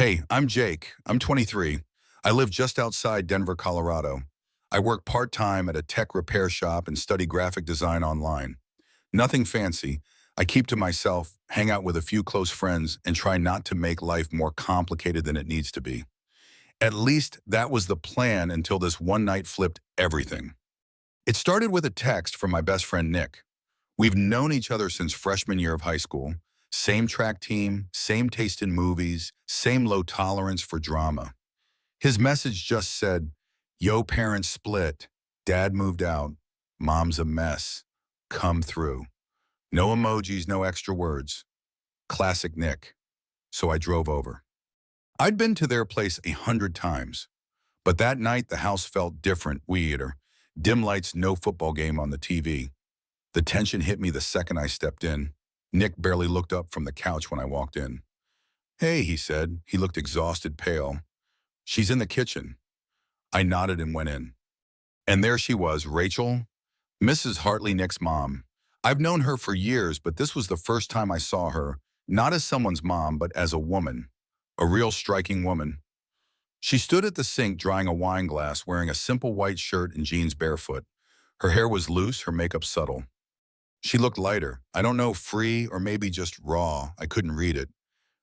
Hey, I'm Jake. I'm 23. I live just outside Denver, Colorado. I work part-time at a tech repair shop and study graphic design online. Nothing fancy. I keep to myself, hang out with a few close friends, and try not to make life more complicated than it needs to be. At least that was the plan until this one night flipped everything. It started with a text from my best friend Nick. We've known each other since freshman year of high school. Same track team, same taste in movies, same low tolerance for drama. His message just said, "Yo, parents split. Dad moved out. Mom's a mess. Come through." No emojis, no extra words. Classic Nick. So I drove over. I'd been to their place 100 times, but that night the house felt different, weirder. Dim lights, no football game on the TV. The tension hit me the second I stepped in. Nick barely looked up from the couch when I walked in. "Hey," he said. He looked exhausted, pale. "She's in the kitchen." I nodded and went in. And there she was, Rachel, Mrs. Hartley, Nick's mom. I've known her for years, but this was the first time I saw her, not as someone's mom, but as a woman. A real striking woman. She stood at the sink drying a wine glass, wearing a simple white shirt and jeans barefoot. Her hair was loose, her makeup subtle. She looked lighter. I don't know, free or maybe just raw. I couldn't read it.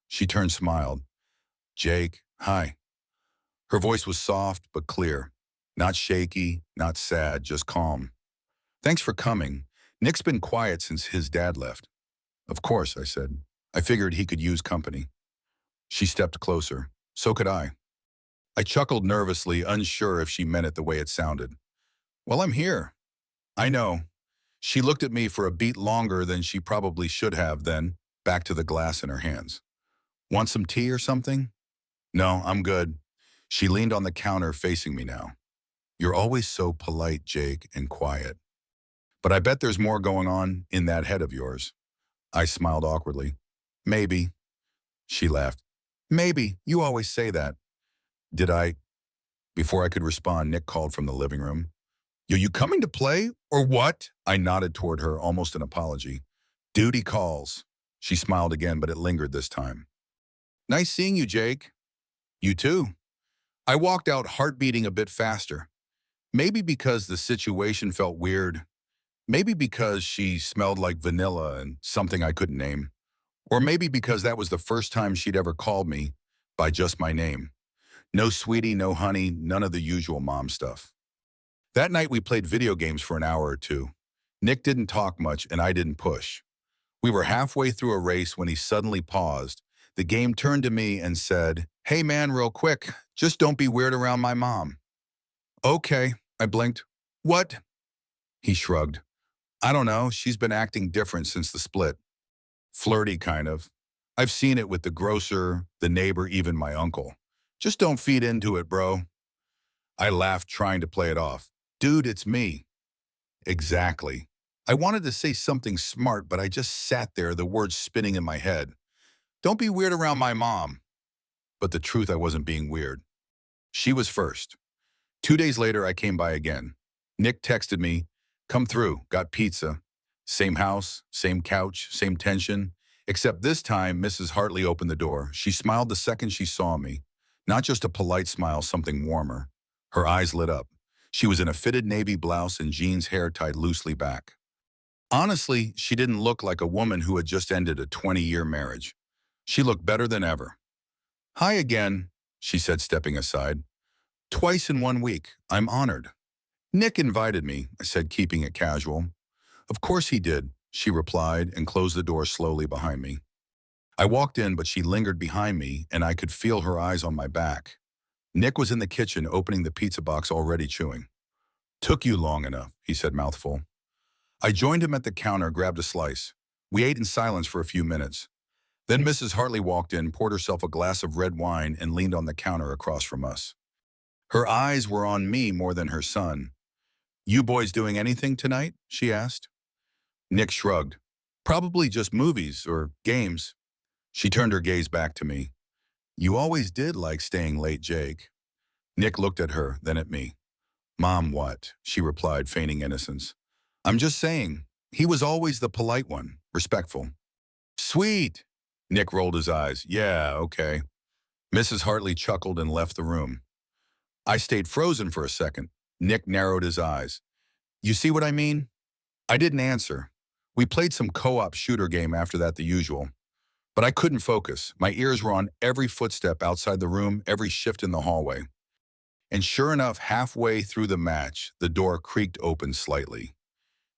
She turned, smiled. "Jake, hi." Her voice was soft but clear. Not shaky, not sad, just calm. "Thanks for coming. Nick's been quiet since his dad left." "Of course," I said. I figured he could use company. She stepped closer. So could I. I chuckled nervously, unsure if she meant it the way it sounded. "Well, I'm here." "I know." She looked at me for a beat longer than she probably should have, then back to the glass in her hands. "Want some tea or something?" "No, I'm good." She leaned on the counter facing me now. "You're always so polite, Jake, and quiet. But I bet there's more going on in that head of yours." I smiled awkwardly. "Maybe." She laughed. "Maybe. You always say that." Did I? Before I could respond, Nick called from the living room. "Are you coming to play, or what?" I nodded toward her, almost an apology. "Duty calls." She smiled again, but it lingered this time. "Nice seeing you, Jake." "You too." I walked out, heart beating a bit faster. Maybe because the situation felt weird. Maybe because she smelled like vanilla and something I couldn't name. Or maybe because that was the first time she'd ever called me by just my name. No sweetie, no honey, none of the usual mom stuff. That night we played video games for an hour or two. Nick didn't talk much and I didn't push. We were halfway through a race when he suddenly paused. The game turned to me and said, "Hey man, real quick, just don't be weird around my mom." "Okay," I blinked. "What?" He shrugged. "I don't know, she's been acting different since the split. Flirty, kind of. I've seen it with the grocer, the neighbor, even my uncle. Just don't feed into it, bro." I laughed, trying to play it off. "Dude, it's me." Exactly. I wanted to say something smart, but I just sat there, the words spinning in my head. "Don't be weird around my mom." But the truth, I wasn't being weird. She was first. 2 days later, I came by again. Nick texted me, "Come through, got pizza." Same house, same couch, same tension. Except this time, Mrs. Hartley opened the door. She smiled the second she saw me. Not just a polite smile, something warmer. Her eyes lit up. She was in a fitted navy blouse and jeans, hair tied loosely back. Honestly, she didn't look like a woman who had just ended a 20-year marriage. She looked better than ever. "Hi again," she said, stepping aside. "Twice in 1 week. I'm honored." "Nick invited me," I said, keeping it casual. "Of course he did," she replied and closed the door slowly behind me. I walked in, but she lingered behind me, and I could feel her eyes on my back. Nick was in the kitchen, opening the pizza box, already chewing. "Took you long enough," he said, mouthful. I joined him at the counter, grabbed a slice. We ate in silence for a few minutes. Then Mrs. Hartley walked in, poured herself a glass of red wine, and leaned on the counter across from us. Her eyes were on me more than her son. "You boys doing anything tonight?" she asked. Nick shrugged. "Probably just movies or games." She turned her gaze back to me. "You always did like staying late, Jake." Nick looked at her, then at me. "Mom, what?" she replied, feigning innocence. "I'm just saying, he was always the polite one, respectful." "Sweet." Nick rolled his eyes. "Yeah, okay." Mrs. Hartley chuckled and left the room. I stayed frozen for a second. Nick narrowed his eyes. You see what I mean? I didn't answer. We played some co-op shooter game after that, the usual. But I couldn't focus. My ears were on every footstep outside the room, every shift in the hallway. And sure enough, halfway through the match, the door creaked open slightly.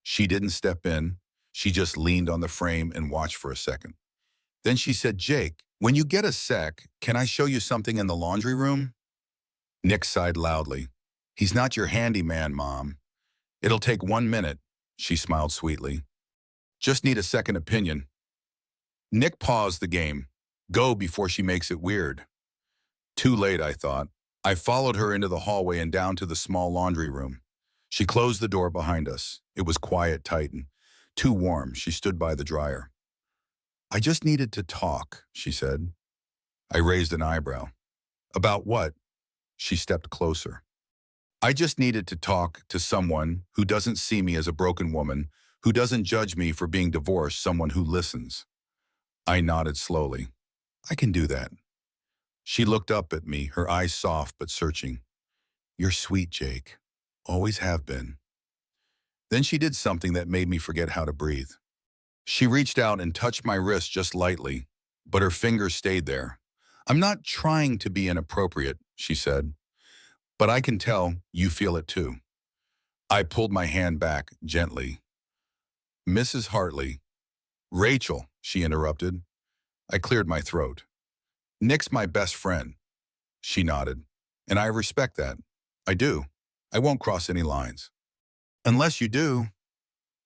She didn't step in. She just leaned on the frame and watched for a second. Then she said, Jake, when you get a sec, can I show you something in the laundry room? Nick sighed loudly. He's not your handyman, Mom. It'll take 1 minute, she smiled sweetly. Just need a second opinion. Nick paused the game. Go before she makes it weird. Too late, I thought. I followed her into the hallway and down to the small laundry room. She closed the door behind us. It was quiet, tight, and too warm. She stood by the dryer. I just needed to talk, she said. I raised an eyebrow. About what? She stepped closer. I just needed to talk to someone who doesn't see me as a broken woman, who doesn't judge me for being divorced, someone who listens. I nodded slowly. I can do that. She looked up at me, her eyes soft but searching. You're sweet, Jake. Always have been. Then she did something that made me forget how to breathe. She reached out and touched my wrist just lightly, but her fingers stayed there. I'm not trying to be inappropriate, she said, but I can tell you feel it too. I pulled my hand back gently. Mrs. Hartley. Rachel, she interrupted. I cleared my throat. Nick's my best friend. She nodded. And I respect that. I do. I won't cross any lines. Unless you do.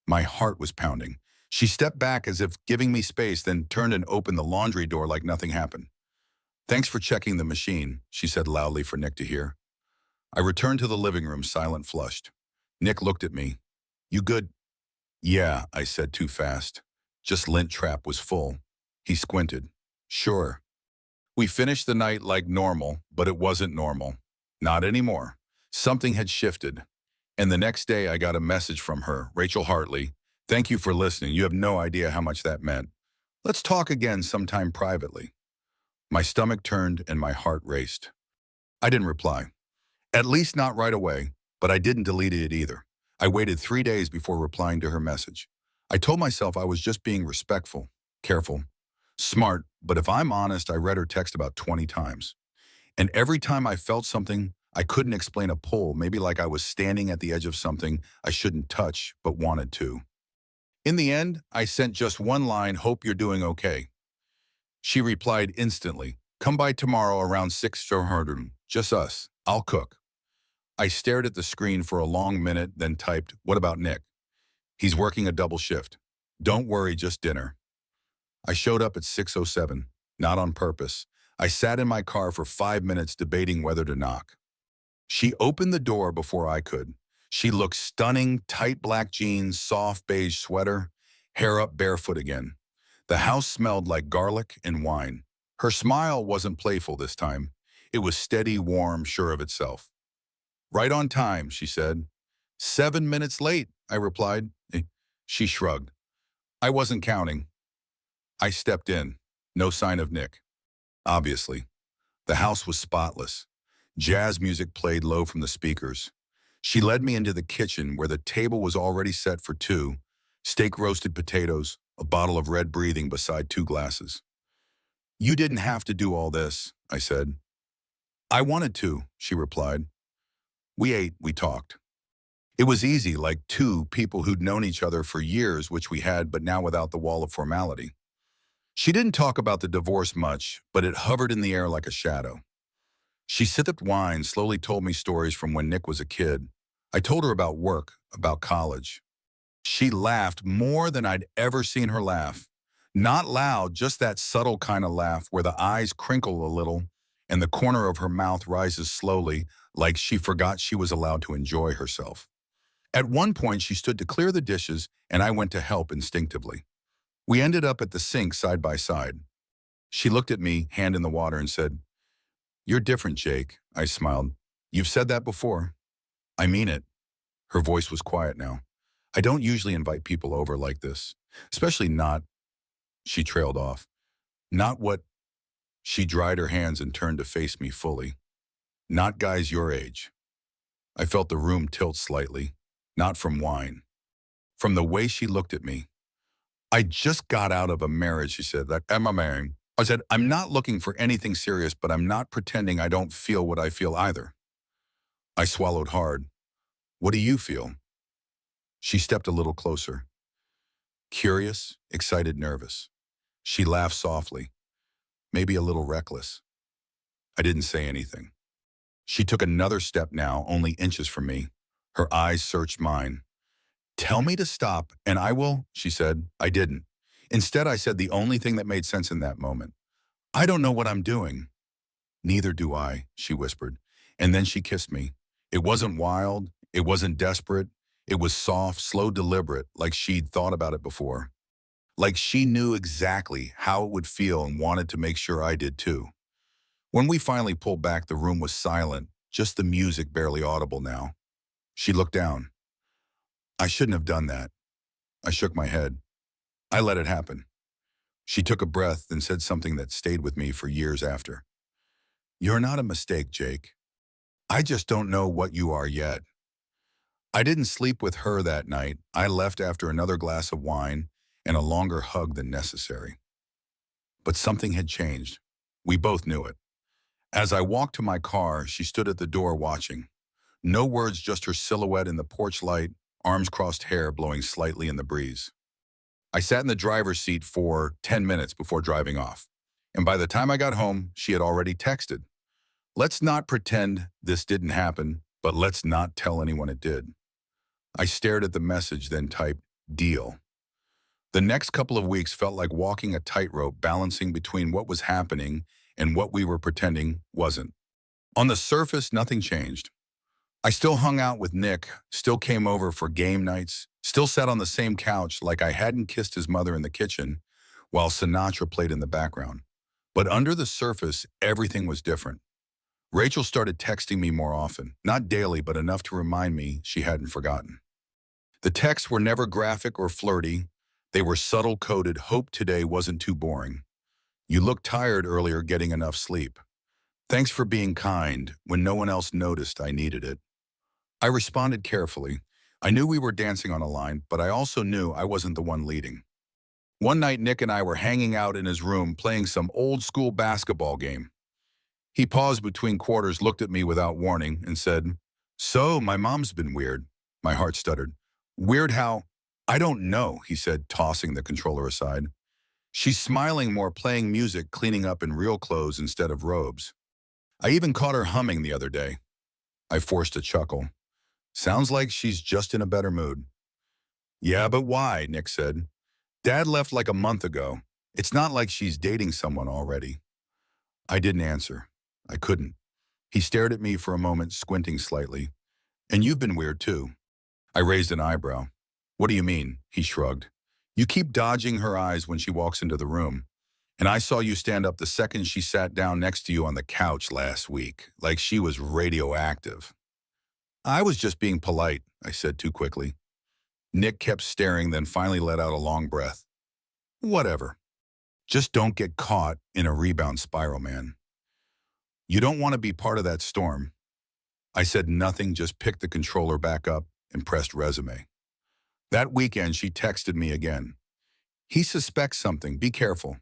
My heart was pounding. She stepped back as if giving me space, then turned and opened the laundry door like nothing happened. Thanks for checking the machine, she said loudly for Nick to hear. I returned to the living room, silent, flushed. Nick looked at me. You good? Yeah, I said too fast. Just lint trap was full. He squinted. Sure. We finished the night like normal, but it wasn't normal. Not anymore. Something had shifted. And the next day I got a message from her, Rachel Hartley. Thank you for listening. You have no idea how much that meant. Let's talk again sometime privately. My stomach turned and my heart raced. I didn't reply. At least not right away, but I didn't delete it either. I waited 3 days before replying to her message. I told myself I was just being respectful, careful, smart, but if I'm honest, I read her text about 20 times. And every time I felt something, I couldn't explain a pull, maybe like I was standing at the edge of something I shouldn't touch, but wanted to. In the end, I sent just one line, hope you're doing okay. She replied instantly, come by tomorrow around 6:00, just us, I'll cook. I stared at the screen for a long minute, then typed, what about Nick? He's working a double shift. Don't worry, just dinner. I showed up at 6:07, not on purpose. I sat in my car for 5 minutes debating whether to knock. She opened the door before I could. She looked stunning, tight black jeans, soft beige sweater, hair up, barefoot again. The house smelled like garlic and wine. Her smile wasn't playful this time. It was steady, warm, sure of itself. Right on time, she said. 7 minutes late, I replied. She shrugged. I wasn't counting. I stepped in. No sign of Nick. Obviously. The house was spotless. Jazz music played low from the speakers. She led me into the kitchen where the table was already set for two, steak roasted potatoes, a bottle of red breathing beside 2 glasses. You didn't have to do all this, I said. I wanted to, she replied. We ate, we talked. It was easy, like two people who'd known each other for years, which we had, but now without the wall of formality. She didn't talk about the divorce much, but it hovered in the air like a shadow. She sipped wine, slowly told me stories from when Nick was a kid. I told her about work, about college. She laughed more than I'd ever seen her laugh. Not loud, just that subtle kind of laugh where the eyes crinkle a little and the corner of her mouth rises slowly, like she forgot she was allowed to enjoy herself. At one point, she stood to clear the dishes, and I went to help instinctively. We ended up at the sink side by side. She looked at me, hand in the water, and said, You're different, Jake. I smiled. You've said that before. I mean it. Her voice was quiet now. I don't usually invite people over like this, especially not, she trailed off. Not what, She dried her hands and turned to face me fully. Not guys your age. I felt the room tilt slightly. Not from wine. From the way she looked at me. I just got out of a marriage, she said. That am I marrying? I said, I'm not looking for anything serious, but I'm not pretending I don't feel what I feel either. I swallowed hard. What do you feel? She stepped a little closer. Curious, excited, nervous. She laughed softly, maybe a little reckless. I didn't say anything. She took another step now, only inches from me. Her eyes searched mine. Tell me to stop, and I will, she said. I didn't. Instead, I said the only thing that made sense in that moment. I don't know what I'm doing. Neither do I, she whispered. And then she kissed me. It wasn't wild. It wasn't desperate. It was soft, slow, deliberate, like she'd thought about it before. Like she knew exactly how it would feel and wanted to make sure I did too. When we finally pulled back, the room was silent, just the music barely audible now. She looked down. I shouldn't have done that. I shook my head. I let it happen. She took a breath and said something that stayed with me for years after. You're not a mistake, Jake. I just don't know what you are yet. I didn't sleep with her that night. I left after another glass of wine and a longer hug than necessary. But something had changed. We both knew it. As I walked to my car, she stood at the door watching. No words, just her silhouette in the porch light, arms crossed, hair blowing slightly in the breeze. I sat in the driver's seat for 10 minutes before driving off. And by the time I got home, she had already texted. Let's not pretend this didn't happen, but let's not tell anyone it did. I stared at the message, then typed, deal. The next couple of weeks felt like walking a tightrope, balancing between what was happening and what we were pretending wasn't. On the surface, nothing changed. I still hung out with Nick, still came over for game nights, still sat on the same couch like I hadn't kissed his mother in the kitchen, while Sinatra played in the background. But under the surface, everything was different. Rachel started texting me more often, not daily, but enough to remind me she hadn't forgotten. The texts were never graphic or flirty. They were subtle, coded, hope today wasn't too boring. You looked tired earlier, getting enough sleep. Thanks for being kind when no one else noticed I needed it. I responded carefully. I knew we were dancing on a line, but I also knew I wasn't the one leading. One night, Nick and I were hanging out in his room playing some old-school basketball game. He paused between quarters, looked at me without warning, and said, So, my mom's been weird. My heart stuttered. Weird how? I don't know, he said, tossing the controller aside. She's smiling more, playing music, cleaning up in real clothes instead of robes. I even caught her humming the other day. I forced a chuckle. Sounds like she's just in a better mood. Yeah, but why? Nick said. Dad left like a month ago. It's not like she's dating someone already. I didn't answer. I couldn't. He stared at me for a moment, squinting slightly. And you've been weird too. I raised an eyebrow. What do you mean? He shrugged. You keep dodging her eyes when she walks into the room. And I saw you stand up the second she sat down next to you on the couch last week, like she was radioactive. I was just being polite, I said too quickly. Nick kept staring, then finally let out a long breath. Whatever. Just don't get caught in a rebound spiral, man. You don't want to be part of that storm. I said nothing, just picked the controller back up and pressed resume. That weekend, she texted me again. He suspects something, be careful.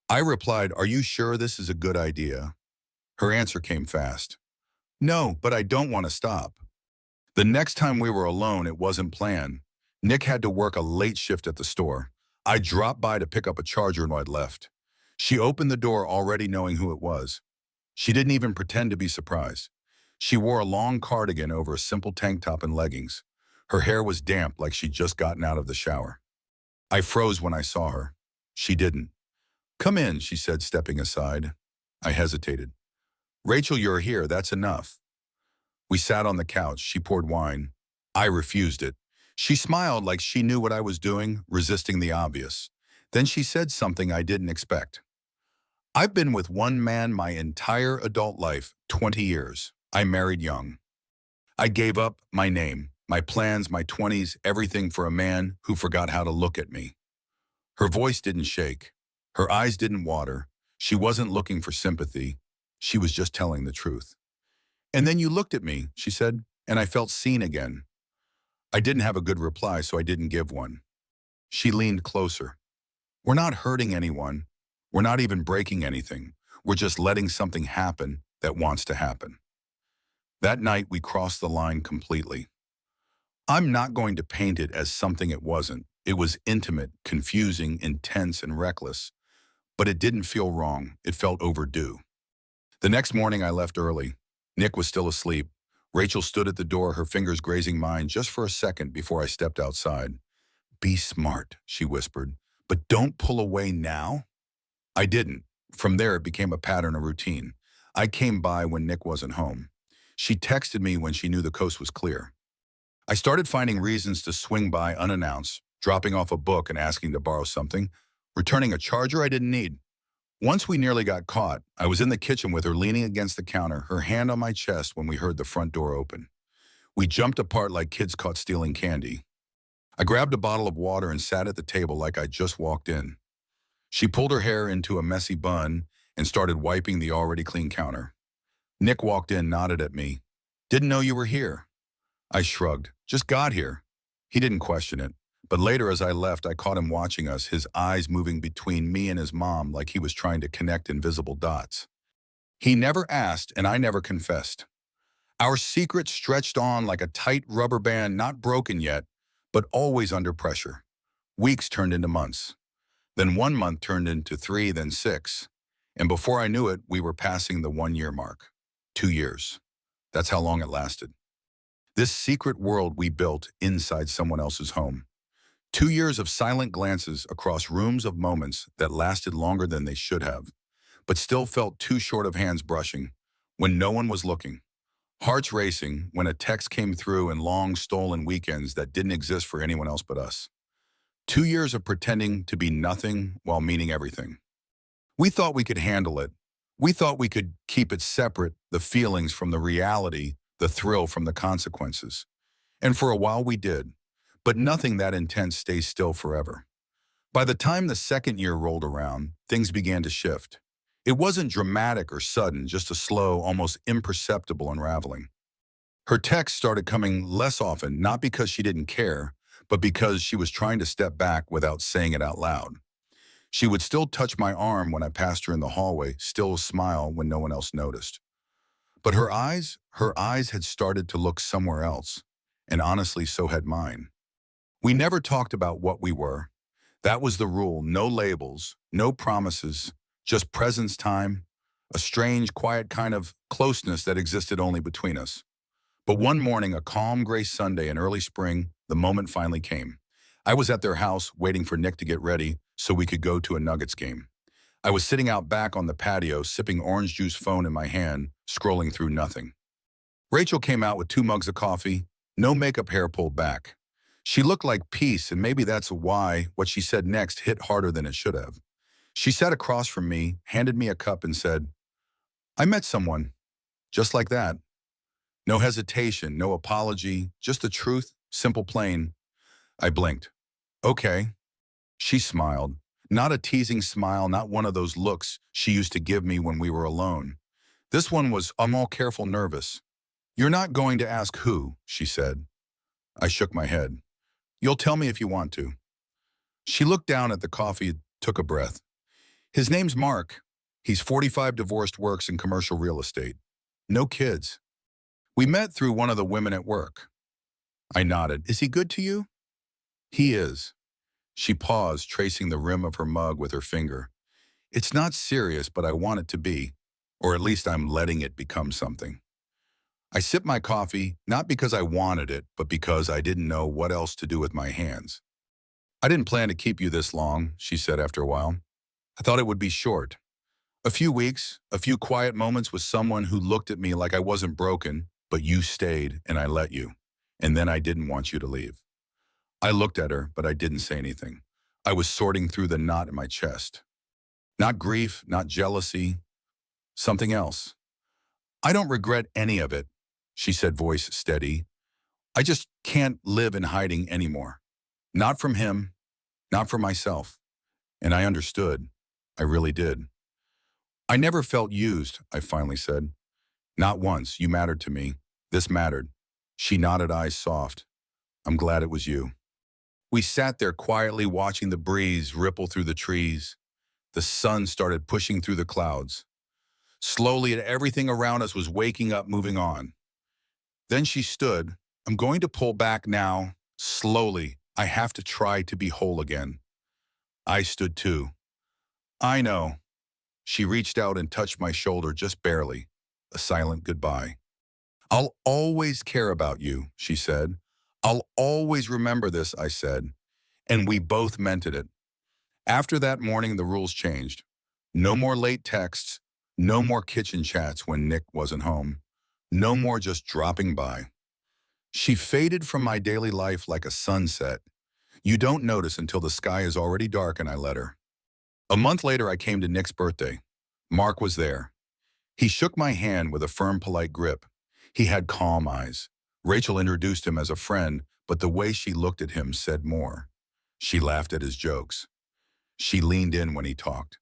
I replied, are you sure this is a good idea? Her answer came fast. No, but I don't want to stop. The next time we were alone, it wasn't planned. Nick had to work a late shift at the store. I dropped by to pick up a charger and I'd left. She opened the door already knowing who it was. She didn't even pretend to be surprised. She wore a long cardigan over a simple tank top and leggings. Her hair was damp like she'd just gotten out of the shower. I froze when I saw her. She didn't. Come in, she said, stepping aside. I hesitated. Rachel, you're here, that's enough. We sat on the couch. She poured wine. I refused it. She smiled like she knew what I was doing, resisting the obvious. Then she said something I didn't expect. I've been with one man my entire adult life, 20 years. I married young. I gave up my name, my plans, my 20s, everything for a man who forgot how to look at me. Her voice didn't shake. Her eyes didn't water. She wasn't looking for sympathy. She was just telling the truth. And then you looked at me, she said, and I felt seen again. I didn't have a good reply, so I didn't give one. She leaned closer. We're not hurting anyone. We're not even breaking anything. We're just letting something happen that wants to happen. That night, we crossed the line completely. I'm not going to paint it as something it wasn't. It was intimate, confusing, intense, and reckless. But it didn't feel wrong. It felt overdue. The next morning, I left early. Nick was still asleep. Rachel stood at the door, her fingers grazing mine just for a second before I stepped outside. Be smart, she whispered. But don't pull away now. I didn't. From there, it became a pattern, a routine. I came by when Nick wasn't home. She texted me when she knew the coast was clear. I started finding reasons to swing by unannounced, dropping off a book and asking to borrow something, returning a charger I didn't need. Once we nearly got caught, I was in the kitchen with her leaning against the counter, her hand on my chest when we heard the front door open. We jumped apart like kids caught stealing candy. I grabbed a bottle of water and sat at the table like I'd just walked in. She pulled her hair into a messy bun and started wiping the already clean counter. Nick walked in, nodded at me. Didn't know you were here. I shrugged. Just got here. He didn't question it. But later as I left, I caught him watching us, his eyes moving between me and his mom like he was trying to connect invisible dots. He never asked, and I never confessed. Our secret stretched on like a tight rubber band, not broken yet, but always under pressure. Weeks turned into months. Then 1 month turned into 3, then 6. And before I knew it, we were passing the 1-year mark. 2 years. That's how long it lasted. This secret world we built inside someone else's home. 2 years of silent glances across rooms of moments that lasted longer than they should have, but still felt too short of hands brushing, when no one was looking. Hearts racing when a text came through and long stolen weekends that didn't exist for anyone else but us. 2 years of pretending to be nothing while meaning everything. We thought we could handle it. We thought we could keep it separate, the feelings from the reality, the thrill from the consequences. And for a while we did. But nothing that intense stays still forever. By the time the 2nd year rolled around, things began to shift. It wasn't dramatic or sudden, just a slow, almost imperceptible unraveling. Her texts started coming less often, not because she didn't care, but because she was trying to step back without saying it out loud. She would still touch my arm when I passed her in the hallway, still smile when no one else noticed. But her eyes had started to look somewhere else, and honestly, so had mine. We never talked about what we were. That was the rule, no labels, no promises, just presence time, a strange, quiet kind of closeness that existed only between us. But one morning, a calm gray Sunday in early spring, the moment finally came. I was at their house waiting for Nick to get ready so we could go to a Nuggets game. I was sitting out back on the patio, sipping orange juice, phone in my hand, scrolling through nothing. Rachel came out with 2 mugs of coffee, no makeup, hair pulled back. She looked like peace, and maybe that's why what she said next hit harder than it should have. She sat across from me, handed me a cup, and said, I met someone, just like that. No hesitation, no apology, just the truth, simple, plain. I blinked. Okay. She smiled. Not a teasing smile, not one of those looks she used to give me when we were alone. This one was, I'm all careful, nervous. You're not going to ask who, she said. I shook my head. You'll tell me if you want to. She looked down at the coffee, took a breath. His name's Mark. He's 45, divorced, works in commercial real estate. No kids. We met through one of the women at work. I nodded. Is he good to you? He is. She paused, tracing the rim of her mug with her finger. It's not serious, but I want it to be. Or at least I'm letting it become something. I sipped my coffee, not because I wanted it, but because I didn't know what else to do with my hands. I didn't plan to keep you this long, she said after a while. I thought it would be short. A few weeks, a few quiet moments with someone who looked at me like I wasn't broken, but you stayed and I let you. And then I didn't want you to leave. I looked at her, but I didn't say anything. I was sorting through the knot in my chest. Not grief, not jealousy, something else. I don't regret any of it, she said, voice steady. I just can't live in hiding anymore. Not from him, not from myself. And I understood. I really did. I never felt used, I finally said. Not once. You mattered to me. This mattered. She nodded, eyes soft. I'm glad it was you. We sat there quietly watching the breeze ripple through the trees. The sun started pushing through the clouds. Slowly, everything around us was waking up, moving on. Then she stood. I'm going to pull back now. Slowly, I have to try to be whole again. I stood too. I know. She reached out and touched my shoulder just barely. A silent goodbye. I'll always care about you, she said. I'll always remember this, I said. And we both meant it. After that morning, the rules changed. No more late texts. No more kitchen chats when Nick wasn't home. No more just dropping by. She faded from my daily life like a sunset. You don't notice until the sky is already dark, and I let her. A month later, I came to Nick's birthday. Mark was there. He shook my hand with a firm, polite grip. He had calm eyes. Rachel introduced him as a friend, but the way she looked at him said more. She laughed at his jokes. She leaned in when he talked.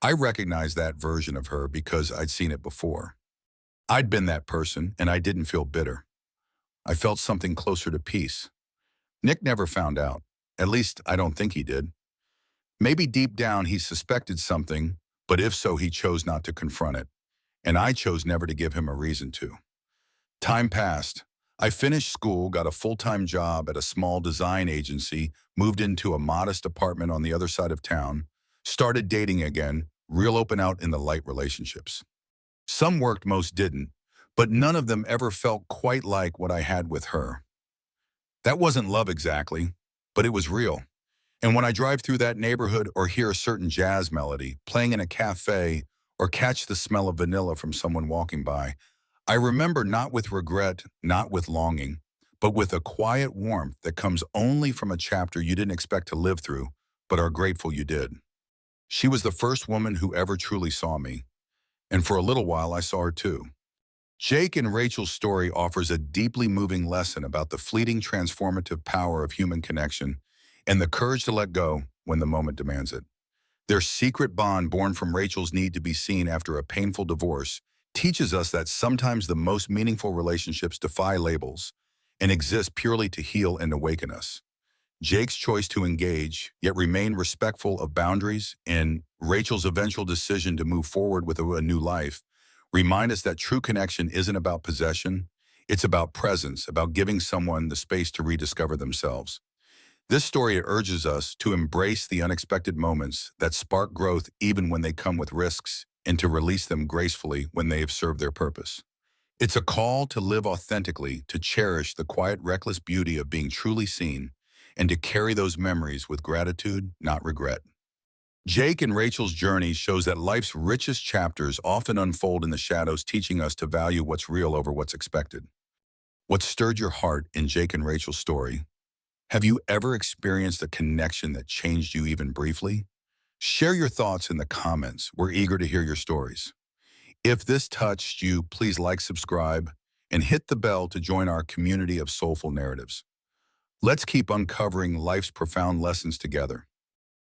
I recognized that version of her because I'd seen it before. I'd been that person, and I didn't feel bitter. I felt something closer to peace. Nick never found out. At least, I don't think he did. Maybe deep down he suspected something, but if so, he chose not to confront it. And I chose never to give him a reason to. Time passed. I finished school, got a full-time job at a small design agency, moved into a modest apartment on the other side of town, started dating again, real open out in the light relationships. Some worked, most didn't, but none of them ever felt quite like what I had with her. That wasn't love exactly, but it was real. And when I drive through that neighborhood or hear a certain jazz melody playing in a cafe or catch the smell of vanilla from someone walking by, I remember not with regret, not with longing, but with a quiet warmth that comes only from a chapter you didn't expect to live through, but are grateful you did. She was the first woman who ever truly saw me, and for a little while I saw her too. Jake and Rachel's story offers a deeply moving lesson about the fleeting transformative power of human connection and the courage to let go when the moment demands it. Their secret bond, born from Rachel's need to be seen after a painful divorce, teaches us that sometimes the most meaningful relationships defy labels and exist purely to heal and awaken us. Jake's choice to engage, yet remain respectful of boundaries, and Rachel's eventual decision to move forward with a new life remind us that true connection isn't about possession, it's about presence, about giving someone the space to rediscover themselves. This story urges us to embrace the unexpected moments that spark growth even when they come with risks, and to release them gracefully when they have served their purpose. It's a call to live authentically, to cherish the quiet, reckless beauty of being truly seen, and to carry those memories with gratitude, not regret. Jake and Rachel's journey shows that life's richest chapters often unfold in the shadows, teaching us to value what's real over what's expected. What stirred your heart in Jake and Rachel's story? Have you ever experienced a connection that changed you even briefly? Share your thoughts in the comments. We're eager to hear your stories. If this touched you, please like, subscribe, and hit the bell to join our community of soulful narratives. Let's keep uncovering life's profound lessons together.